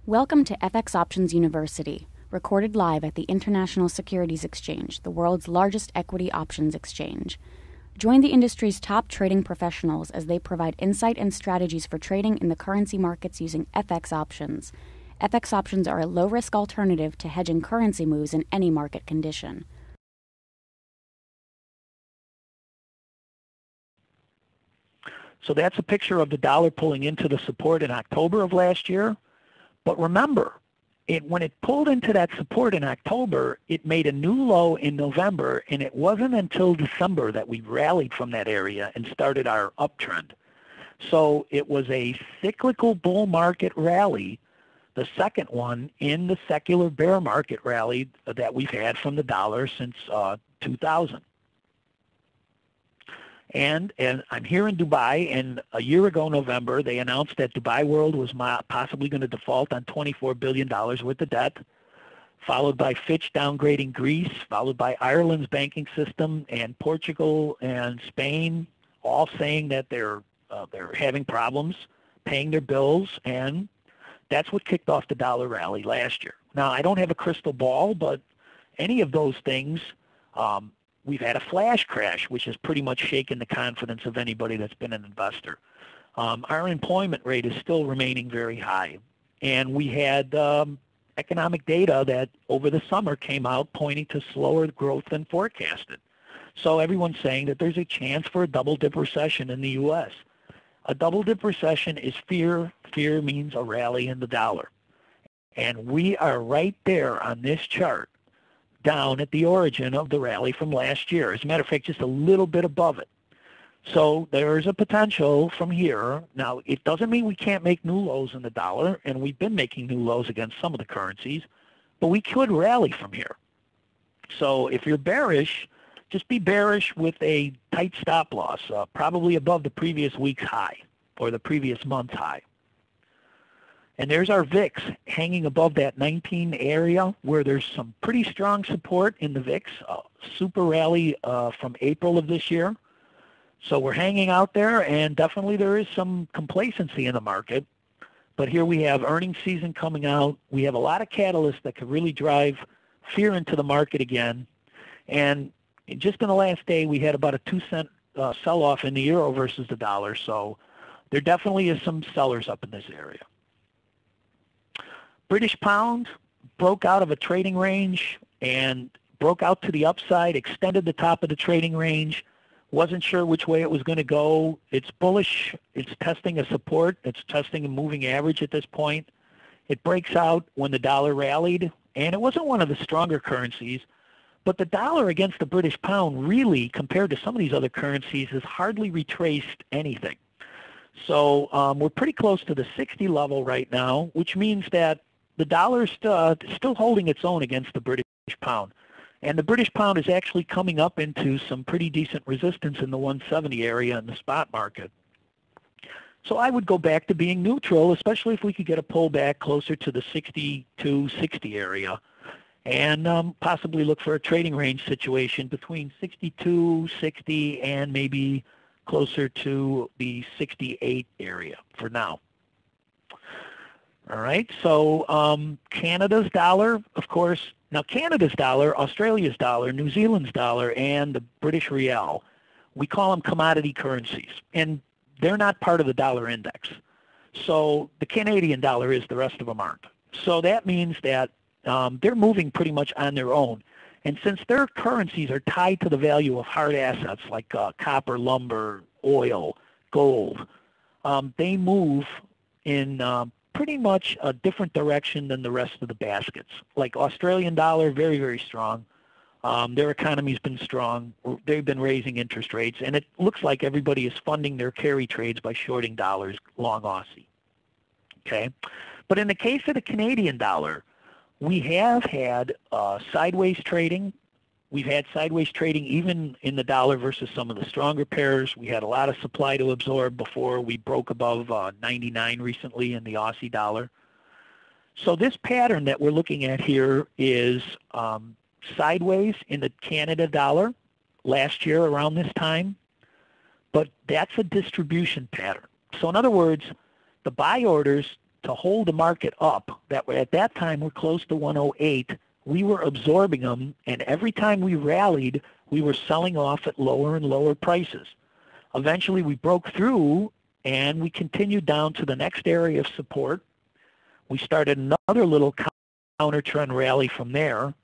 Welcome to FX Options University, recorded live at the International Securities Exchange, the world's largest equity options exchange. Join the industry's top trading professionals as they provide insight and strategies for trading in the currency markets using FX options. FX options are a low-risk alternative to hedging currency moves in any market condition. So that's a picture of the dollar pulling into the support in October of last year. But remember, when it pulled into that support in October, it made a new low in November, and it wasn't until December that we rallied from that area and started our uptrend. So it was a cyclical bull market rally, the second one in the secular bear market rally that we've had from the dollar since 2000. And I'm here in Dubai, and a year ago, November, they announced that Dubai World was possibly going to default on $24 billion worth of debt, followed by Fitch downgrading Greece, followed by Ireland's banking system, and Portugal and Spain all saying that they're having problems paying their bills, and that's what kicked off the dollar rally last year. Now, I don't have a crystal ball, but any of those things, we've had a flash crash, which has pretty much shaken the confidence of anybody that's been an investor. Our unemployment rate is still remaining very high. And we had economic data that over the summer came out pointing to slower growth than forecasted. So everyone's saying that there's a chance for a double-dip recession in the U.S. A double-dip recession is fear. Fear means a rally in the dollar. And we are right there on this chart, down at the origin of the rally from last year. As a matter of fact, just a little bit above it. So there's a potential from here. Now, it doesn't mean we can't make new lows in the dollar, and we've been making new lows against some of the currencies, but we could rally from here. So if you're bearish, just be bearish with a tight stop loss, probably above the previous week's high or the previous month's high. And there's our VIX hanging above that 19 area where there's some pretty strong support in the VIX, super rally from April of this year. So we're hanging out there, and definitely there is some complacency in the market. But here we have earnings season coming out. We have a lot of catalysts that could really drive fear into the market again. And just in the last day, we had about a 2-cent sell-off in the euro versus the dollar. So there definitely is some sellers up in this area. British pound broke out of a trading range and broke out to the upside, extended the top of the trading range, wasn't sure which way it was going to go. It's bullish. It's testing a support. It's testing a moving average at this point. It breaks out when the dollar rallied, and it wasn't one of the stronger currencies, but the dollar against the British pound really, compared to some of these other currencies, has hardly retraced anything. So we're pretty close to the 60 level right now, which means that the dollar is still holding its own against the British pound. And the British pound is actually coming up into some pretty decent resistance in the 170 area in the spot market. So I would go back to being neutral, especially if we could get a pullback closer to the 62-60 area, and possibly look for a trading range situation between 62, 60, and maybe closer to the 68 area for now. All right, so Canada's dollar, of course. Now Canada's dollar, Australia's dollar, New Zealand's dollar, and the British real, we call them commodity currencies, and they're not part of the dollar index. So the Canadian dollar is, the rest of them aren't. So that means that they're moving pretty much on their own. And since their currencies are tied to the value of hard assets like copper, lumber, oil, gold, they move in pretty much a different direction than the rest of the baskets. Like Australian dollar, very, very strong. Their economy's been strong. They've been raising interest rates, and it looks like everybody is funding their carry trades by shorting dollars, long Aussie. Okay, but in the case of the Canadian dollar, we have had sideways trading. We've had sideways trading even in the dollar versus some of the stronger pairs. We had a lot of supply to absorb before we broke above 99 recently in the Aussie dollar. So this pattern that we're looking at here is sideways in the Canada dollar last year around this time, but that's a distribution pattern. So in other words, the buy orders to hold the market up, that were at that time were close to 108, we were absorbing them, and every time we rallied, we were selling off at lower and lower prices. Eventually, we broke through, and we continued down to the next area of support. We started another little counter trend rally from there.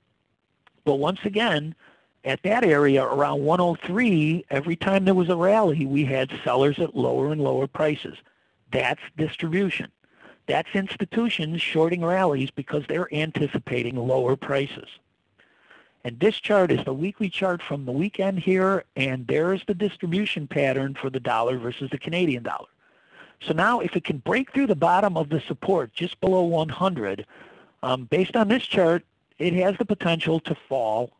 But once again, at that area around 103, every time there was a rally, we had sellers at lower and lower prices. That's distribution. That's institutions shorting rallies because they're anticipating lower prices. And this chart is the weekly chart from the weekend here, and there's the distribution pattern for the dollar versus the Canadian dollar. So now if it can break through the bottom of the support just below 100, based on this chart, it has the potential to fall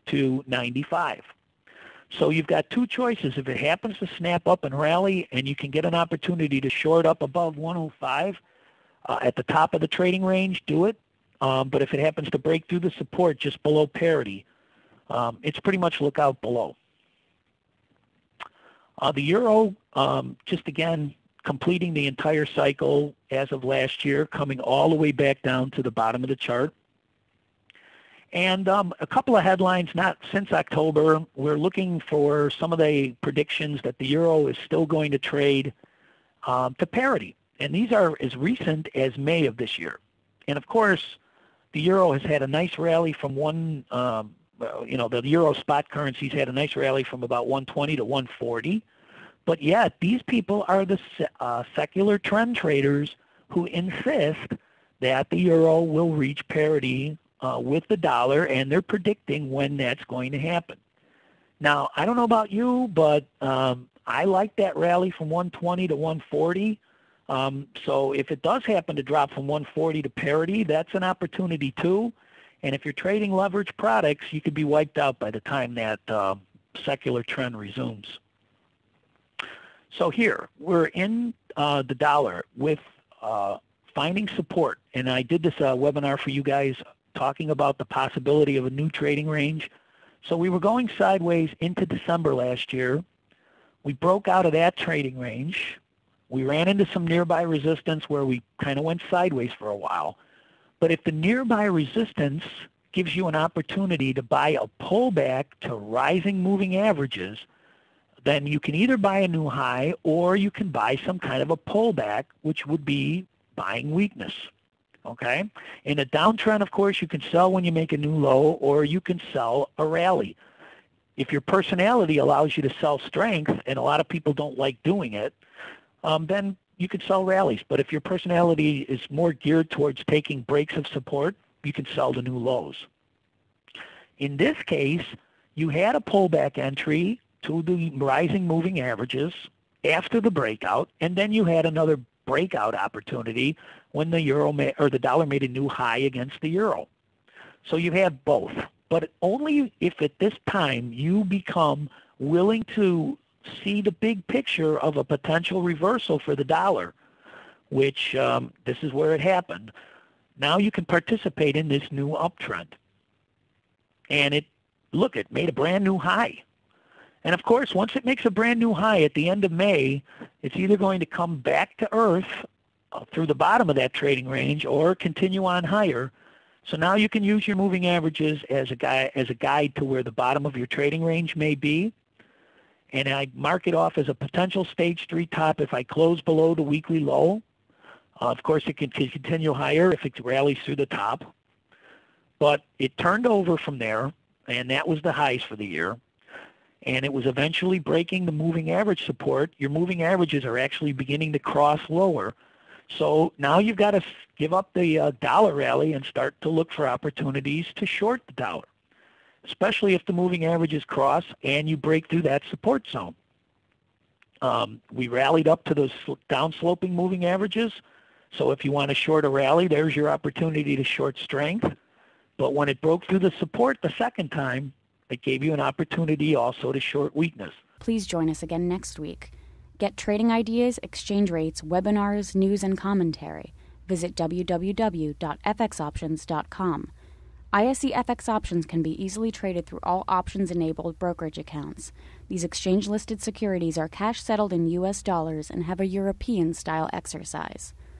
to 95. So you've got two choices. If it happens to snap up and rally and you can get an opportunity to short up above 105 at the top of the trading range, do it. But if it happens to break through the support just below parity, it's pretty much look out below. The euro, just again, completing the entire cycle as of last year, coming all the way back down to the bottom of the chart. And a couple of headlines, not since October, we're looking for some of the predictions that the euro is still going to trade to parity. And these are as recent as May of this year. And of course, the euro has had a nice rally from the euro spot currencies had a nice rally from about 120 to 140. But yet, these people are the secular trend traders who insist that the euro will reach parity with the dollar, and they're predicting when that's going to happen. Now, I don't know about you, but I like that rally from 120 to 140. So if it does happen to drop from 140 to parity, that's an opportunity too. And if you're trading leverage products, you could be wiped out by the time that secular trend resumes. So here, we're in the dollar with finding support. And I did this webinar for you guys talking about the possibility of a new trading range. So we were going sideways into December last year. We broke out of that trading range. We ran into some nearby resistance where we kind of went sideways for a while. But if the nearby resistance gives you an opportunity to buy a pullback to rising moving averages, then you can either buy a new high or you can buy some kind of a pullback, which would be buying weakness. Okay? In a downtrend, of course, you can sell when you make a new low, or you can sell a rally. If your personality allows you to sell strength, and a lot of people don't like doing it, then you can sell rallies. But if your personality is more geared towards taking breaks of support, you can sell the new lows. In this case, you had a pullback entry to the rising moving averages after the breakout, and then you had another breakout opportunity when the euro or the dollar made a new high against the euro. So you have both, but only if at this time you become willing to see the big picture of a potential reversal for the dollar, which this is where it happened. Now you can participate in this new uptrend. And it made a brand new high. And of course, once it makes a brand new high at the end of May, it's either going to come back to earth through the bottom of that trading range or continue on higher. So now you can use your moving averages as a guide to where the bottom of your trading range may be. And I mark it off as a potential stage 3 top if I close below the weekly low. Of course, it can continue higher if it rallies through the top. But it turned over from there, and that was the highs for the year. And it was eventually breaking the moving average support. Your moving averages are actually beginning to cross lower. So now you've got to give up the dollar rally and start to look for opportunities to short the dollar, especially if the moving averages cross and you break through that support zone. We rallied up to those downsloping moving averages. So if you want to short a rally, there's your opportunity to short strength. But when it broke through the support the second time, it gave you an opportunity also to short weakness. Please join us again next week. Get trading ideas, exchange rates, webinars, news, and commentary. Visit www.fxoptions.com. ISE FX options can be easily traded through all options-enabled brokerage accounts. These exchange-listed securities are cash-settled in U.S. dollars and have a European-style exercise.